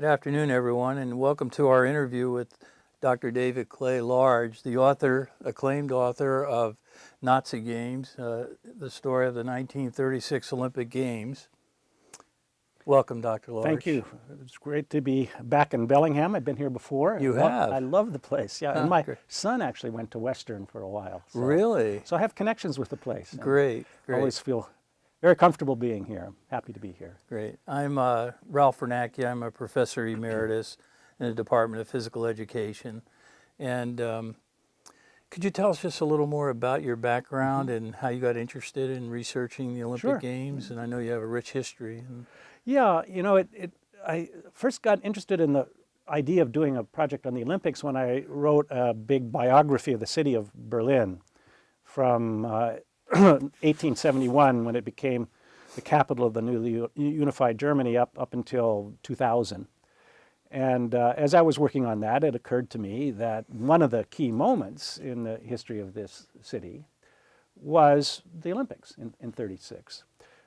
Good afternoon, everyone, and welcome to our interview with Dr. David Clay Large, the acclaimed author of Nazi Games, the story of the 1936 Olympic Games. Welcome, Dr. Large. Thank you. It's great to be back in Bellingham. I've been here before. You have? I love the place. Yeah, and my Great. son actually went to Western for a while. So, Really? So I have connections with the place. Great, I great. always feel very comfortable being here. I'm happy to be here. Great. I'm Ralph Vernacchia. I'm a professor emeritus in the Department of Physical Education. And could you tell us just a little more about your background and how you got interested in researching the Olympic Sure. Games? And I know you have a rich history. Yeah, you know, I first got interested in the idea of doing a project on the Olympics when I wrote a big biography of the city of Berlin from 1871, when it became the capital of the newly unified Germany, up until 2000. And as I was working on that, it occurred to me that one of the key moments in the history of this city was the Olympics in 36.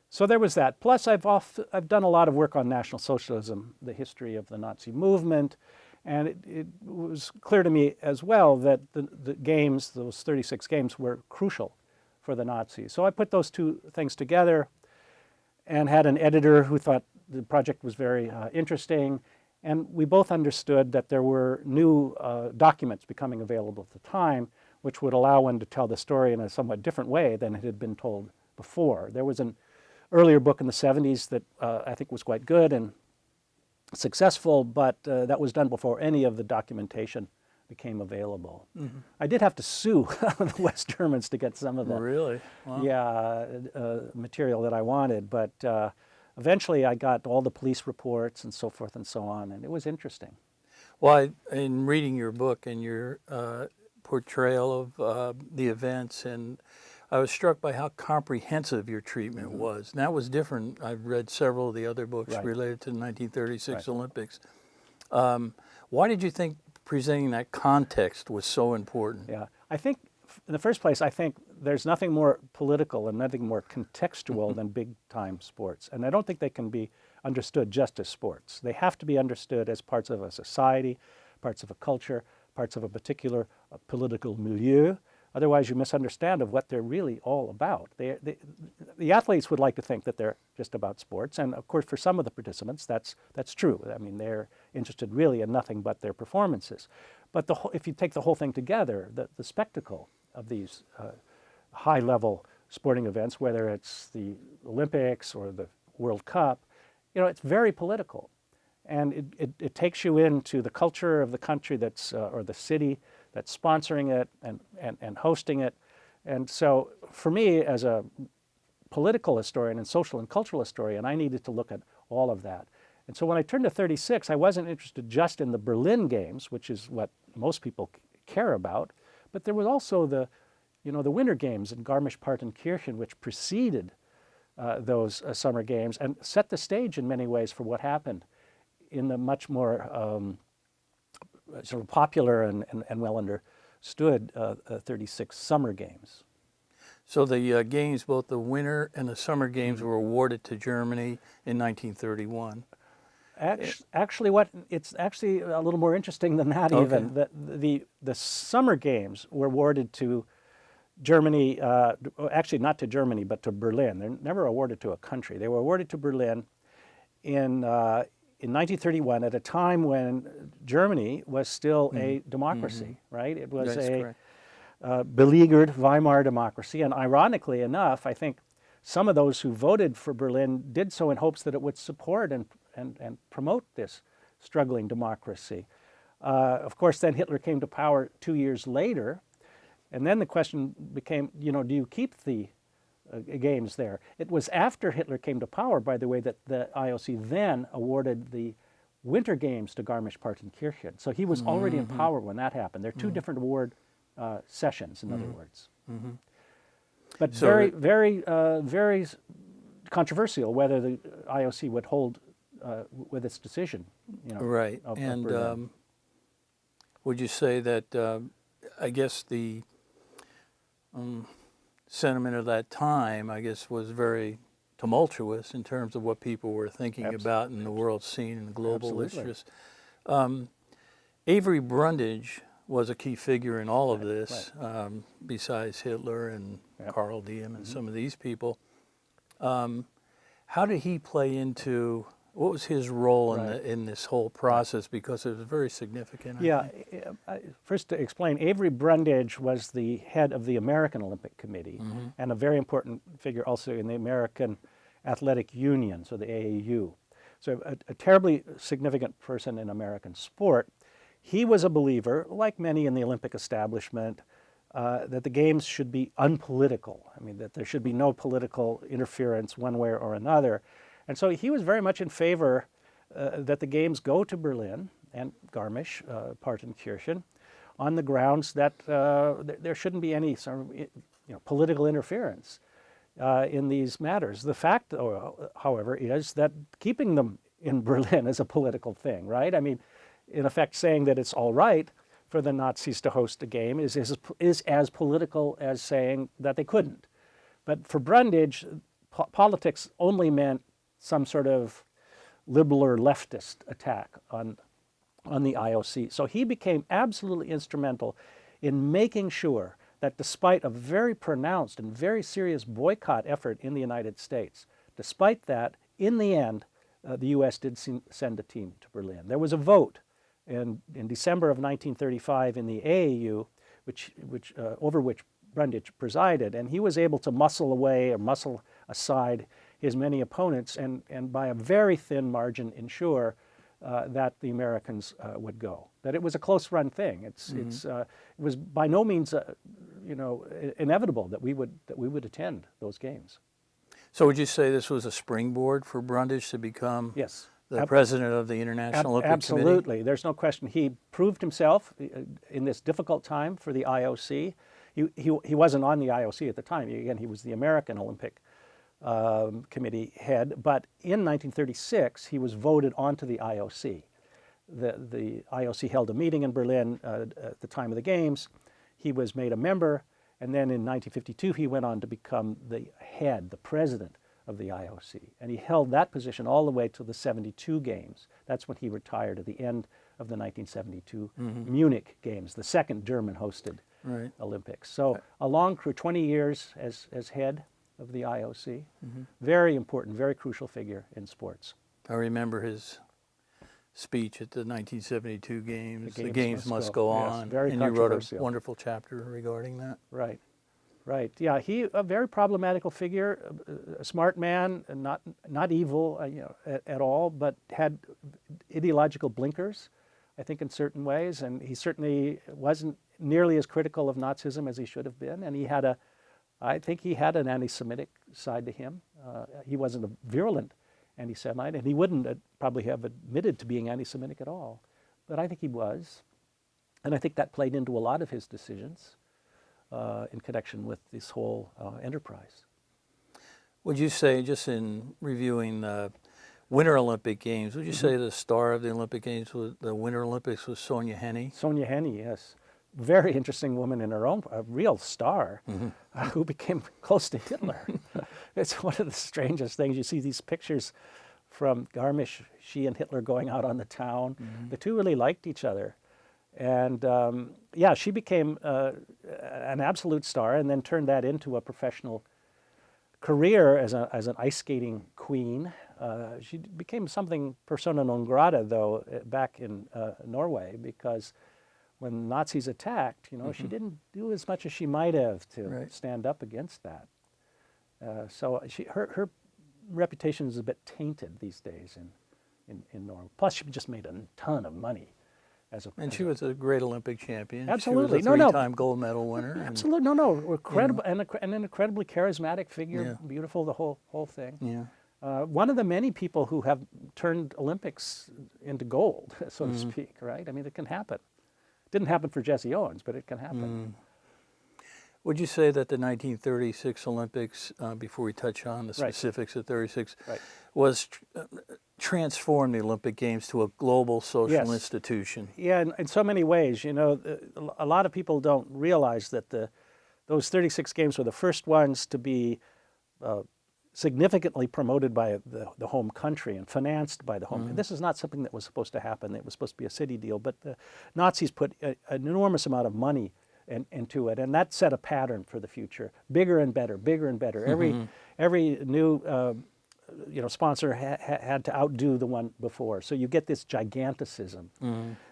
So there was that. Plus, I've done a lot of work on National Socialism, the history of the Nazi movement, and it was clear to me as well that the games, those 36 games, were crucial for the Nazis. So I put those two things together and had an editor who thought the project was very interesting, and we both understood that there were new documents becoming available at the time which would allow one to tell the story in a somewhat different way than it had been told before. There was an earlier book in the 70s that I think was quite good and successful, but that was done before any of the documentation became available. Mm-hmm. I did have to sue the West Germans to get some of the Really? Wow. material that I wanted, but eventually I got all the police reports and so forth and so on, and it was interesting. Well, in reading your book and your portrayal of the events, and I was struck by how comprehensive your treatment mm-hmm. was. And that was different. I've read several of the other books related to the 1936 Olympics. Why did you think presenting that context was so important? Yeah, I think in the first place, I think there's nothing more political and nothing more contextual than big-time sports. And I don't think they can be understood just as sports. They have to be understood as parts of a society, parts of a culture, parts of a particular political milieu. Otherwise, you misunderstand of what they're really all about. The athletes would like to think that they're just about sports, and of course, for some of the participants, that's true. I mean, they're interested really in nothing but their performances. But if you take the whole thing together, the spectacle of these high-level sporting events, whether it's the Olympics or the World Cup, you know, it's very political, and it takes you into the culture of the country that's or the city that's sponsoring it and hosting it. And so for me, as a political historian and social and cultural historian, I needed to look at all of that. And so when I turned to 36, I wasn't interested just in the Berlin Games, which is what most people care about, but there was also the Winter Games in Garmisch-Partenkirchen, which preceded those summer games and set the stage in many ways for what happened in the much more sort of popular and well understood 36 summer games. So the games, both the winter and the summer games, were awarded to Germany in 1931. Actually, it's actually a little more interesting than that. Even the summer games were awarded to Germany. Actually, not to Germany, but to Berlin. They're never awarded to a country. They were awarded to Berlin in 1931, at a time when Germany was still a democracy, right? It was beleaguered Weimar democracy, and ironically enough, I think some of those who voted for Berlin did so in hopes that it would support and promote this struggling democracy. Of course, then Hitler came to power 2 years later, and then the question became, do you keep the games there? It was after Hitler came to power, by the way, that the IOC then awarded the Winter Games to Garmisch-Partenkirchen. So he was already in power when that happened. There are two different award sessions, in other words. But so very controversial whether the IOC would hold with its decision. Right. And would you say that, I guess the sentiment of that time, I guess, was very tumultuous in terms of what people were thinking about in the world scene and global Absolutely. issues. Avery Brundage was a key figure in all of this, besides Hitler and Karl Diem and some of these people. How did he play into, what was his role in this whole process? Because it was very significant. I think. First to explain, Avery Brundage was the head of the American Olympic Committee and a very important figure also in the American Athletic Union, so the AAU. So a terribly significant person in American sport. He was a believer, like many in the Olympic establishment, that the games should be unpolitical. I mean, that there should be no political interference one way or another. And so he was very much in favor that the games go to Berlin and Garmisch, Partenkirchen, on the grounds that there shouldn't be any sort of political interference in these matters. The fact, however, is that keeping them in Berlin is a political thing, right? I mean, in effect, saying that it's all right for the Nazis to host a game is as political as saying that they couldn't. But for Brundage, politics only meant some sort of liberal or leftist attack on the IOC. So he became absolutely instrumental in making sure that despite a very pronounced and very serious boycott effort in the United States, despite that, in the end, the U.S. did send a team to Berlin. There was a vote in December of 1935 in the AAU, over which Brundage presided, and he was able to muscle aside his many opponents and by a very thin margin ensure that the Americans would go. That it was a close-run thing. It was by no means inevitable that we would attend those games. So would you say this was a springboard for Brundage to become Yes. the president of the International Olympic Committee? Absolutely. There's no question. He proved himself in this difficult time for the IOC. He wasn't on the IOC at the time. Again, he was the American Olympic Committee head. But in 1936, he was voted onto the IOC. The IOC held a meeting in Berlin at the time of the Games. He was made a member. And then in 1952, he went on to become the head, the president of the IOC. And he held that position all the way to the 72 Games. That's when he retired at the end of the 1972 Munich Games, the second German-hosted Olympics. So a long career, 20 years as head of the IOC. Very important, very crucial figure in sports. I remember his speech at the 1972 Games. The The games must go Yes, on. very and you wrote a controversial. wonderful chapter regarding that. Right. Yeah, he a very problematical figure, a smart man, and not evil, at all, but had ideological blinkers, I think, in certain ways, and he certainly wasn't nearly as critical of Nazism as he should have been, and I think he had an anti-Semitic side to him. He wasn't a virulent anti-Semite, and he wouldn't probably have admitted to being anti-Semitic at all, but I think he was, and I think that played into a lot of his decisions. In connection with this whole enterprise. Would you say, just in reviewing the Winter Olympic Games, would you say the star of the Olympic Games, the Winter Olympics, was Sonja Henie? Sonja Henie, yes. Very interesting woman in her own, a real star, who became close to Hitler. It's one of the strangest things. You see these pictures from Garmisch, she and Hitler going out on the town. The two really liked each other. And she became an absolute star and then turned that into a professional career as an ice skating queen. She became something persona non grata, though, back in Norway, because when Nazis attacked, she didn't do as much as she might have to stand up against that. So her reputation is a bit tainted these days in Norway. Plus, she just made a ton of money. And she was a great Olympic champion. Absolutely. She was a three-time gold medal winner. Absolutely. Incredible, and an incredibly charismatic figure, beautiful, the whole thing. Yeah. One of the many people who have turned Olympics into gold, so to speak, right? I mean, it can happen. It didn't happen for Jesse Owens, but it can happen. Would you say that the 1936 Olympics, before we touch on the specifics of 36, was transformed the Olympic Games to a global social institution? Yeah, in so many ways. A lot of people don't realize that those 36 games were the first ones to be significantly promoted by the home country and financed by the home. This is not something that was supposed to happen. It was supposed to be a city deal, but the Nazis put an enormous amount of money into it, and that set a pattern for the future. Bigger and better, bigger and better. Every new sponsor had to outdo the one before. So you get this giganticism.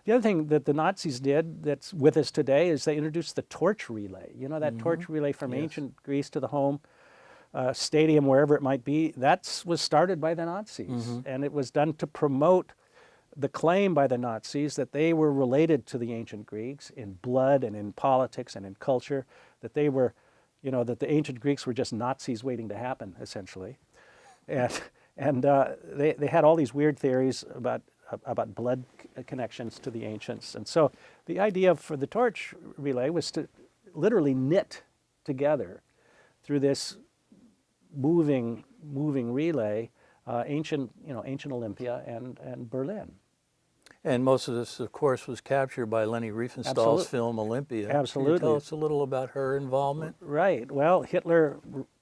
The other thing that the Nazis did that's with us today is they introduced the torch relay. You know, that torch relay from ancient Greece to the home stadium, wherever it might be, that was started by the Nazis. And it was done to promote the claim by the Nazis that they were related to the ancient Greeks in blood and in politics and in culture, that they were, that the ancient Greeks were just Nazis waiting to happen, essentially. And they had all these weird theories about blood connections to the ancients. And so the idea for the torch relay was to literally knit together through this moving relay ancient Olympia and Berlin. And most of this, of course, was captured by Leni Riefenstahl's film Olympia. Absolutely. Can you tell us a little about her involvement? Right. Well, Hitler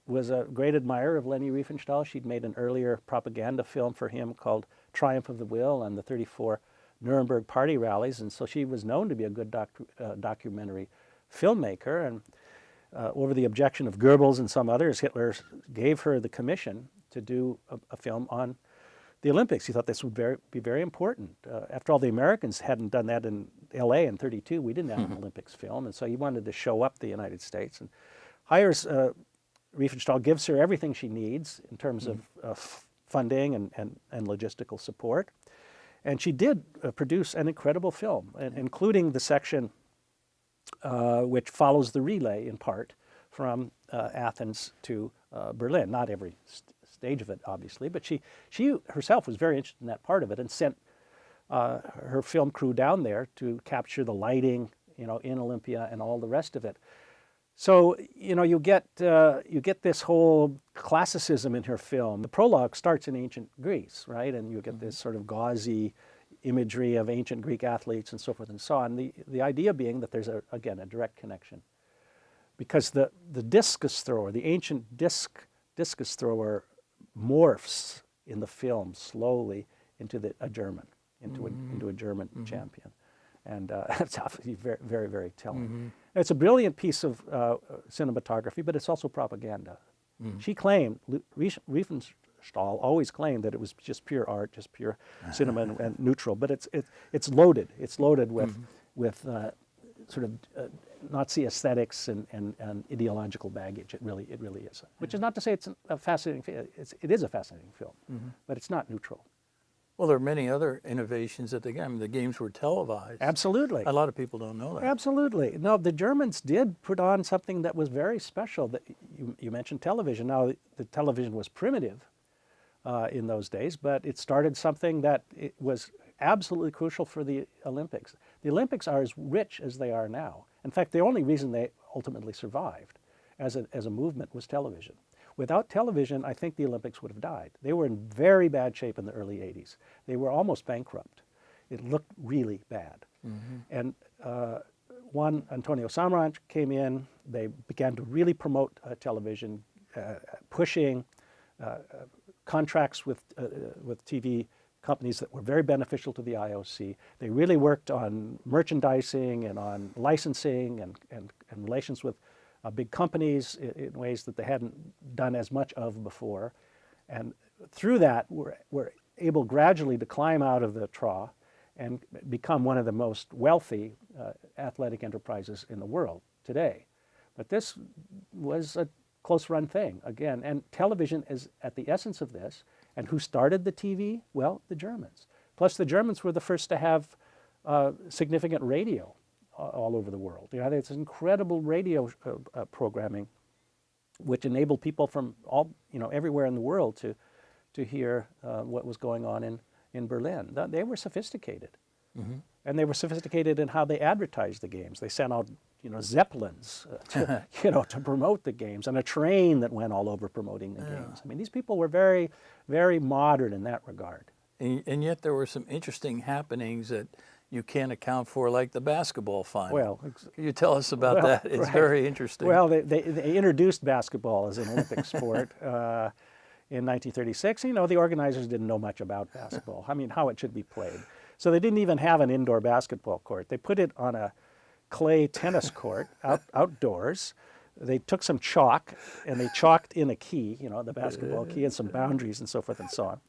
was a great admirer of Leni Riefenstahl. She'd made an earlier propaganda film for him called Triumph of the Will and the 34 Nuremberg party rallies, and so she was known to be a good documentary filmmaker. And over the objection of Goebbels and some others, Hitler gave her the commission to do a film on the Olympics. He thought this would be very important. After all, the Americans hadn't done that in L.A. in '32. We didn't have an Olympics film, and so he wanted to show up the United States and hires Riefenstahl, gives her everything she needs in terms of funding and logistical support. And she did produce an incredible film, including the section which follows the relay in part from Athens to Berlin. Not every stage of it, obviously, but she herself was very interested in that part of it and sent her film crew down there to capture the lighting, in Olympia and all the rest of it. So you get this whole classicism in her film. The prologue starts in ancient Greece, right, and you get this sort of gauzy imagery of ancient Greek athletes and so forth and so on. The idea being that there's a direct connection, because the discus thrower, the ancient discus thrower, morphs in the film slowly into a German, into a German champion, and that's obviously very, very, very telling. It's a brilliant piece of cinematography, but it's also propaganda. She claimed, Riefenstahl always claimed, that it was just pure art, just pure cinema and neutral, but it's loaded. It's loaded with sort of Nazi aesthetics and ideological baggage. It really is. Which is not to say it's a fascinating film. It is a fascinating film, but it's not neutral. Well, there are many other innovations at the game. The games were televised. Absolutely. A lot of people don't know that. Absolutely. No, the Germans did put on something that was very special. That you mentioned television. Now, the television was primitive in those days, but it started something that it was absolutely crucial for the Olympics. The Olympics are as rich as they are now. In fact, the only reason they ultimately survived as a movement was television. Without television, I think the Olympics would have died. They were in very bad shape in the early 80s. They were almost bankrupt. It looked really bad. And Juan Antonio Samaranch came in. They began to really promote television, pushing contracts with TV companies that were very beneficial to the IOC. They really worked on merchandising and on licensing and relations with big companies in ways that they hadn't done as much of before. And through that, we're able gradually to climb out of the trough and become one of the most wealthy athletic enterprises in the world today. But this was a close-run thing, again. And television is at the essence of this. And who started the TV? Well, the Germans. Plus, the Germans were the first to have significant radio all over the world. There's incredible radio programming, which enabled people from everywhere in the world to hear what was going on in Berlin. They were sophisticated, and they were sophisticated in how they advertised the games. They sent out zeppelins to promote the games, and a train that went all over promoting the games. I mean, these people were very, very modern in that regard. And yet there were some interesting happenings that you can't account for, like the basketball final. Well, can you tell us about that? It's right. very interesting. Well, they introduced basketball as an Olympic sport. in 1936. You know, the organizers didn't know much about basketball. I mean, how it should be played. So they didn't even have an indoor basketball court. They put it on a clay tennis court outdoors. They took some chalk and they chalked in a key, you know, the basketball key, and some boundaries and so forth and so on.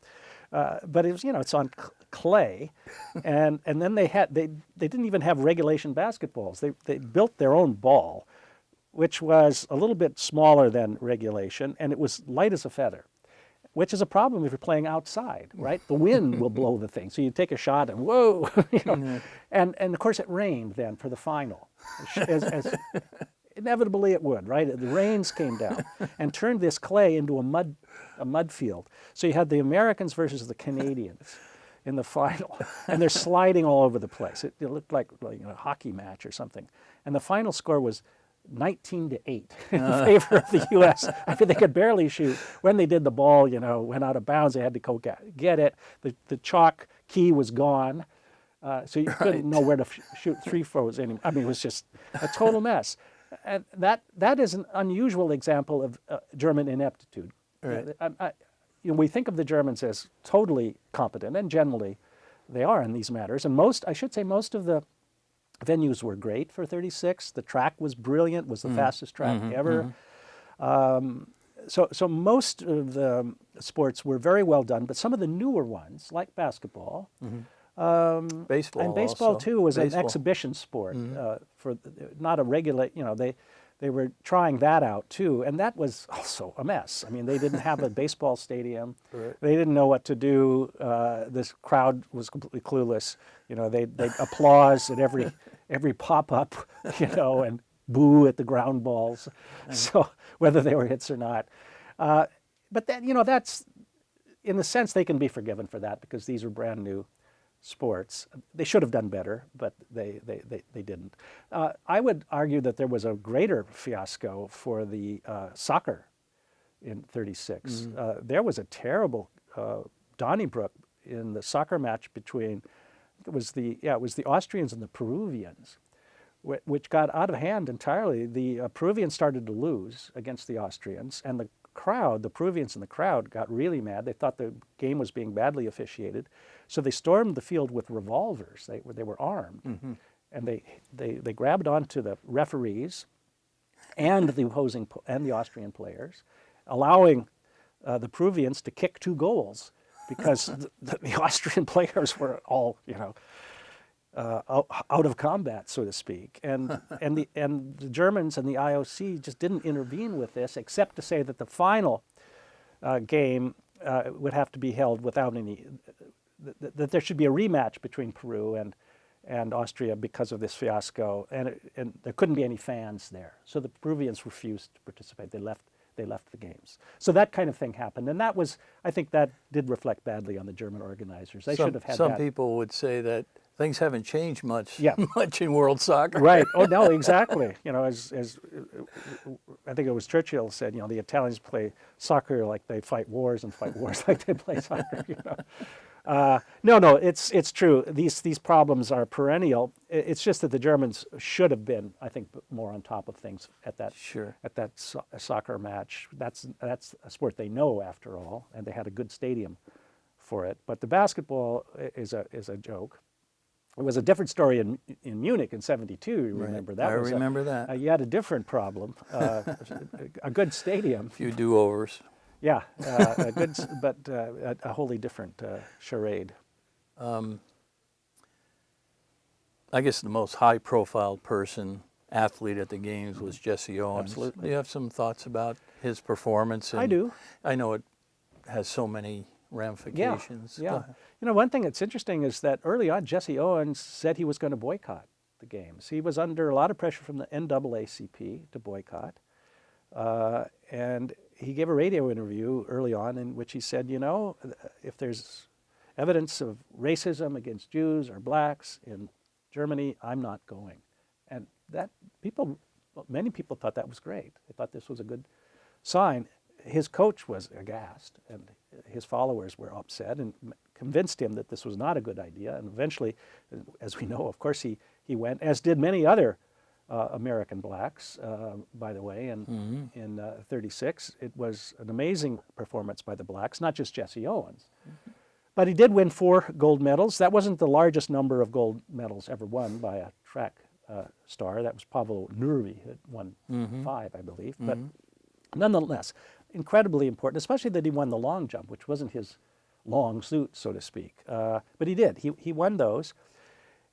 But it was, you know, it's on clay, and then they didn't even have regulation basketballs. They built their own ball, which was a little bit smaller than regulation, and it was light as a feather, which is a problem if you're playing outside, right? The wind will blow the thing. So you take a shot and whoa, you know. And of course it rained then for the final, as inevitably it would, right? The rains came down and turned this clay into a mud field. So you had the Americans versus the Canadians in the final, and they're sliding all over the place. It looked like a hockey match or something. And the final score was 19-8 in favor of the U.S. I mean, they could barely shoot. When they did, the ball, you know, went out of bounds. They had to go get it. The chalk key was gone, so you couldn't know where to shoot three throws anymore. I mean, it was just a total mess. And that is an unusual example of German ineptitude. Right. You know, we think of the Germans as totally competent, and generally they are in these matters. And I should say most of the venues were great for 36. The track was brilliant, was the fastest track ever. So most of the sports were very well done, but some of the newer ones, like basketball, Baseball and baseball also. too, was an Baseball. exhibition sport for not a regular. You know, they were trying that out too, and that was also a mess. I mean, they didn't have a baseball stadium. Right. They didn't know what to do. This crowd was completely clueless. You know, they'd applause at every pop-up, you know, and boo at the ground balls. So whether they were hits or not, but that, you know, that's, in a sense, they can be forgiven for that because these are brand new sports. They should have done better, but they didn't. I would argue that there was a greater fiasco for the soccer in 36. There was a terrible Donnybrook in the soccer match between, it was the Austrians and the Peruvians, which got out of hand entirely. The Peruvians started to lose against the Austrians, and the Peruvians in the crowd got really mad. They thought the game was being badly officiated. So they stormed the field with revolvers. They were armed. And they grabbed onto the referees and the Austrian players, allowing the Peruvians to kick 2 goals because the Austrian players were all, you know, out of combat, so to speak, and the Germans and the IOC just didn't intervene with this, except to say that the final game would have to be held without any, that there should be a rematch between Peru and Austria because of this fiasco, and there couldn't be any fans there, so the Peruvians refused to participate. They left the games. So that kind of thing happened, and that was, I think, that did reflect badly on the German organizers. They should have had some that. people would say that things haven't changed much, Yeah. much in world soccer. Right. Oh no, exactly. You know, as I think it was Churchill said, you know, the Italians play soccer like they fight wars, and fight wars like they play soccer. You know. No, it's true. These problems are perennial. It's just that the Germans should have been, I think, more on top of things at that soccer match. That's a sport they know, after all, and they had a good stadium for it. But the basketball is a joke. It was a different story in Munich in '72. You remember that? I remember that. You had a different problem. A good stadium. A few do-overs. Yeah, a good, but a wholly different charade. I guess the most high-profile athlete at the games was Jesse Owens. Absolutely. Do you have some thoughts about his performance? I do. I know it has so many ramifications. Go Yeah. ahead. You know, one thing that's interesting is that early on, Jesse Owens said he was going to boycott the games. He was under a lot of pressure from the NAACP to boycott. And he gave a radio interview early on in which he said, you know, if there's evidence of racism against Jews or blacks in Germany, I'm not going. And that many people thought that was great. They thought this was a good sign. His coach was aghast, and his followers were upset and convinced him that this was not a good idea. And eventually, as we know, of course, he went, as did many other American blacks, by the way, in 36. It was an amazing performance by the blacks, not just Jesse Owens. But he did win 4 gold medals. That wasn't the largest number of gold medals ever won by a track star. That was Paavo Nurmi, who won 5, I believe. But nonetheless, incredibly important, especially that he won the long jump, which wasn't his long suit, so to speak. But he did. He won those.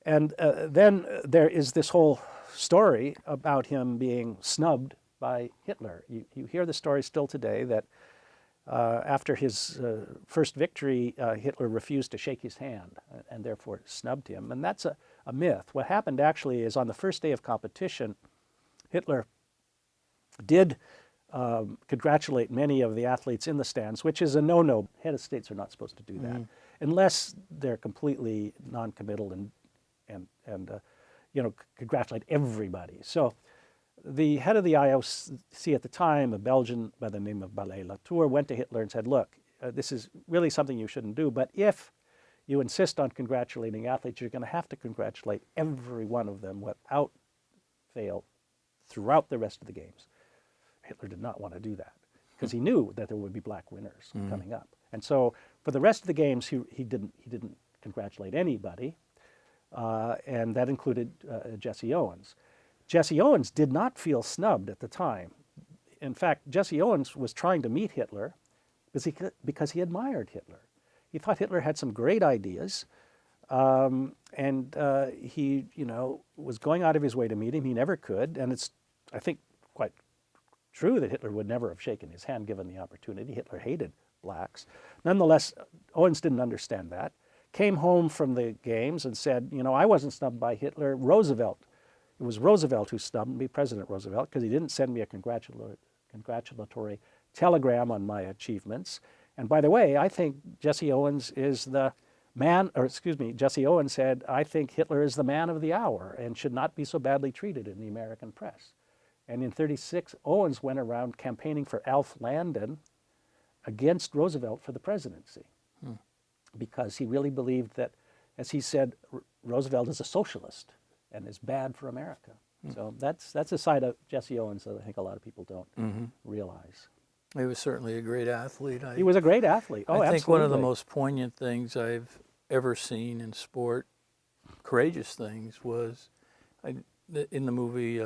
And then there is this whole story about him being snubbed by Hitler. You hear the story still today that after his first victory, Hitler refused to shake his hand and therefore snubbed him. And that's a myth. What happened actually is on the first day of competition, Hitler did congratulate many of the athletes in the stands, which is a no-no. Head of states are not supposed to do that unless they're completely non-committal and congratulate everybody. So the head of the IOC at the time, a Belgian by the name of Ballet Latour, went to Hitler and said, look, this is really something you shouldn't do, but if you insist on congratulating athletes, you're going to have to congratulate every one of them without fail throughout the rest of the games. Hitler did not want to do that because he knew that there would be black winners coming up. And so for the rest of the games, he didn't congratulate anybody, and that included Jesse Owens. Jesse Owens did not feel snubbed at the time. In fact, Jesse Owens was trying to meet Hitler because he admired Hitler. He thought Hitler had some great ideas, and he, was going out of his way to meet him. He never could, and it's, I think, quite true that Hitler would never have shaken his hand given the opportunity. Hitler hated blacks. Nonetheless, Owens didn't understand that. Came home from the games and said, I wasn't snubbed by Hitler. It was Roosevelt who snubbed me, President Roosevelt, because he didn't send me a congratulatory telegram on my achievements. And by the way, I think Jesse Owens is the man, Jesse Owens said, I think Hitler is the man of the hour and should not be so badly treated in the American press. And in 36, Owens went around campaigning for Alf Landon against Roosevelt for the presidency because he really believed that, as he said, Roosevelt is a socialist and is bad for America. So that's a side of Jesse Owens that I think a lot of people don't realize. He was certainly a great athlete. He was a great athlete. Oh, I think absolutely. one of the most poignant things I've ever seen in sport, courageous things, was in the movie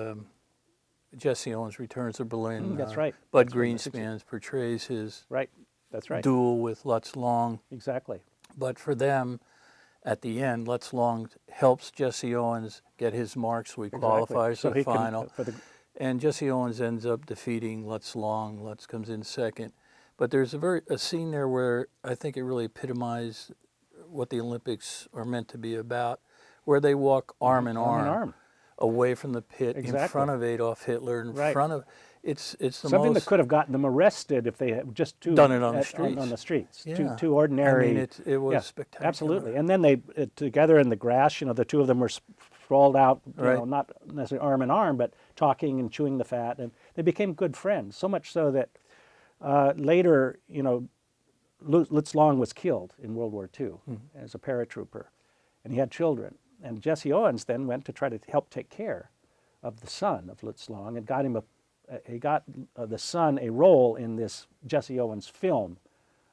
Jesse Owens Returns to Berlin. That's right. Bud Greenspan portrays his That's right. duel with Lutz Long. Exactly. But for them, at the end, Lutz Long helps Jesse Owens get his marks so he qualifies So for the he can- final. for the- And Jesse Owens ends up defeating Lutz Long. Lutz comes in second. But there's a scene there where I think it really epitomized what the Olympics are meant to be about, where they walk arm in arm away from the pit in Exactly. front of Adolf Hitler, in front of it's the Something most that could have gotten them arrested if they had just done it on the streets. On the streets. Yeah. Two ordinary. I mean, it was spectacular. Absolutely. And then they together in the grass. The two of them were sprawled out. Not necessarily arm in arm, but talking and chewing the fat, and they became good friends. So much so that later, Lutz Long was killed in World War II as a paratrooper, and he had children. And Jesse Owens then went to try to help take care of the son of Lutz Long, and got him the son a role in this Jesse Owens film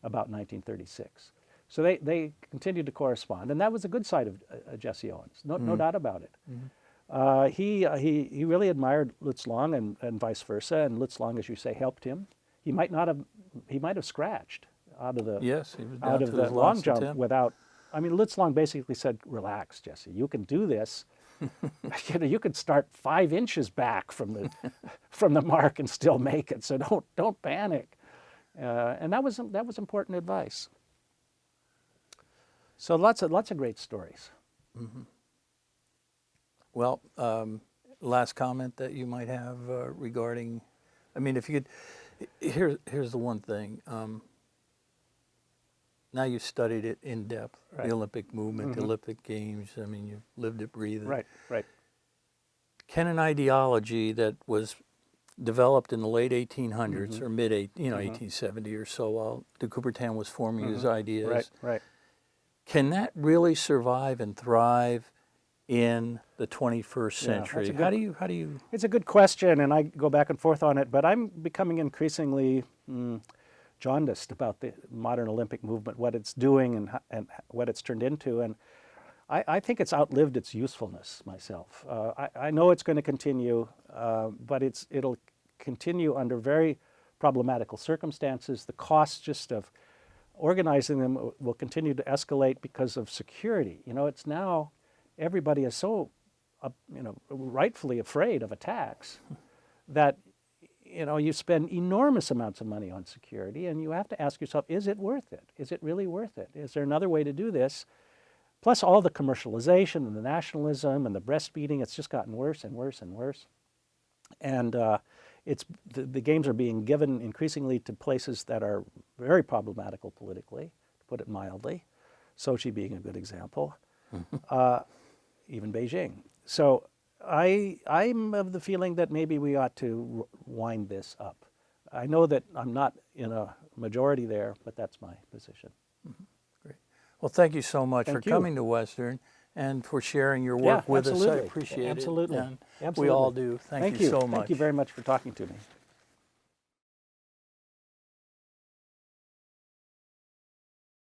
about 1936. So they continued to correspond, and that was a good side of Jesse Owens, no doubt about it. He really admired Lutz Long and vice versa, and Lutz Long, as you say, helped him. He might have scratched out of the long jump without. I mean, Lutz Long basically said, "Relax, Jesse. You can do this. You can start 5 inches back from the mark and still make it. So don't panic." And that was important advice. So lots of great stories. Mm-hmm. Well, last comment that you might have regarding, I mean, if you could, here's the one thing. Now you've studied it in depth, the Olympic movement, the Olympic Games. I mean, you've lived it, breathed it. Right. Can an ideology that was developed in the late 1800s or mid 1870 or so, while de Coubertin was forming his ideas, Right. can that really survive and thrive in the 21st Yeah, that's a century? good- How do you? It's a good question, and I go back and forth on it, but I'm becoming increasingly jaundiced about the modern Olympic movement, what it's doing and what it's turned into. And I think it's outlived its usefulness myself. I know it's going to continue, but it'll continue under very problematical circumstances. The costs just of organizing them will continue to escalate because of security. You know, it's now everybody is so, rightfully afraid of attacks that, you spend enormous amounts of money on security, and you have to ask yourself, is it worth it? Is it really worth it? Is there another way to do this? Plus all the commercialization and the nationalism and the breastfeeding, it's just gotten worse and worse and worse. And the games are being given increasingly to places that are very problematical politically, to put it mildly. Sochi being a good example, even Beijing. So I'm of the feeling that maybe we ought to wind this up. I know that I'm not in a majority there, but that's my position. Great. Well, thank you so much for Thank you. coming to Western and for sharing your work with us. I absolutely. appreciate Absolutely. it. And we Absolutely. all do. Thank you so much. Thank you very much for talking to me.